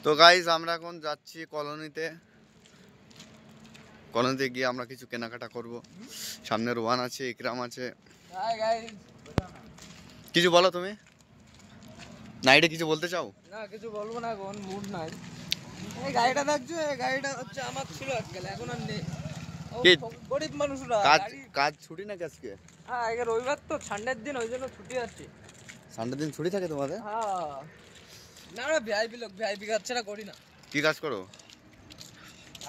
তো গাইজ আমরা এখন যাচ্ছি কলোনিতে গিয়ে আমরা কিছু কেনাকাটা করব। সামনে রোহান আছে, ইকরাম আছে। কিছু বলো তুমি, নাইটে কিছু বলতে চাও? না কিছু বলবো না, এখন মুড নাই। এই গাড়িটা দেখছো, এই গাড়িটা হচ্ছে আমার ছিল আজকাল, এখন আর নেই। গরিব মানুষরা কাজ ছুটি নাকি আজকে? হ্যাঁ আজকে রবিবার তো, সানডের দিন, ওই জন্য ছুটি আছে। সানডের দিন ছুটি থাকে তোমাদের? হ্যাঁ না, আমরা ভিআইপি লোক, ভিআইপি কাজ ছাড়া করি না। কি কাজ করো?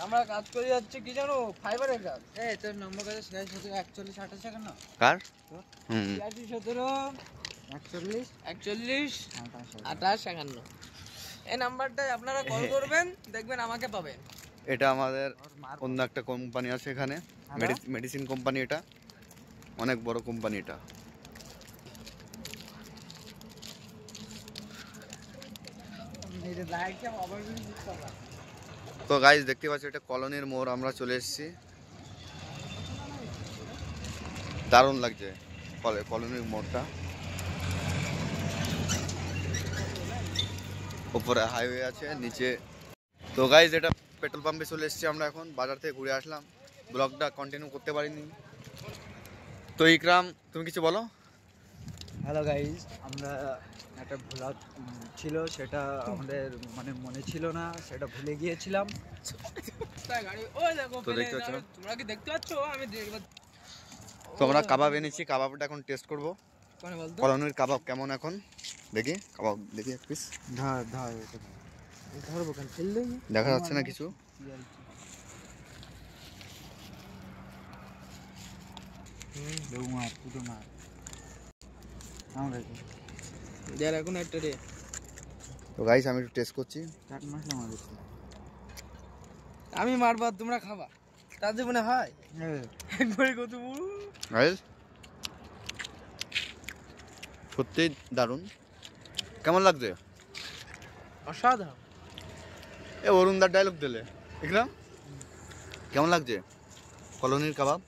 আমরা কাজ করে যাচ্ছি কি জানো, ফাইবারের কাজ। এই তোর নম্বর কাছে 41 28 টাকা না কার? 17 41 41 28 51। এই নাম্বারটায় আপনারা কল করবেন, দেখবেন আমাকে পাবেন। এটা আমাদের অন্য একটা কোম্পানি আছে এখানে, মেডিসিন কোম্পানি। এটা অনেক বড় কোম্পানি এটা। তো গাইজ দেখতে পাচ্ছি এটা কলোনির মোড়, আমরা চলে এসেছি। দারুণ লাগছে কলোনির মোড়টা। উপরে হাইওয়ে আছে, নিচে। তো গাইজ এটা পেট্রোল পাম্পে চলে এসেছি আমরা, এখন বাজার থেকে ঘুরে আসলাম, ব্লগটা কন্টিনিউ করতে পারিনি। তো ইকরাম তুমি কিছু বলো। হ্যালো গাইজ, আমরা একটা ভুলা ছিল, সেটা আমাদের মানে মনে ছিল না, সেটা ভুলে গিয়েছিলাম। তো দেখতে পাচ্ছ, তোমরা কি দেখতে পাচ্ছ? আমি তো আমরা কাবাব এনেছি, কাবাবটা এখন টেস্ট করবো। কলোনির কাবাব কেমন এখন দেখি, কাবাব দেখি এক পিস। দেখা যাচ্ছে না কিছু। তো গাইস আমি একটু টেস্ট করছি। আমি মারবা, তোমরা খাবা, তার জীবনে হয় একবারে কত গাইস সত্যি দারুণ। কেমন লাগছে? অসাধারণ। এ অরুণদার ডায়লগ দিলে ইকরাম, কেমন লাগছে কলোনির কাবাব?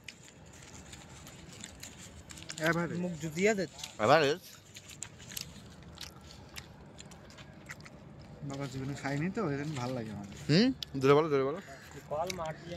মুখ জুতিয়া দে এভারেজ। বাবা জীবনে খাইনি তো, ওই জন্য ভালো লাগে আমার। দূরে বলো, দূরে বলো। কল মারছি,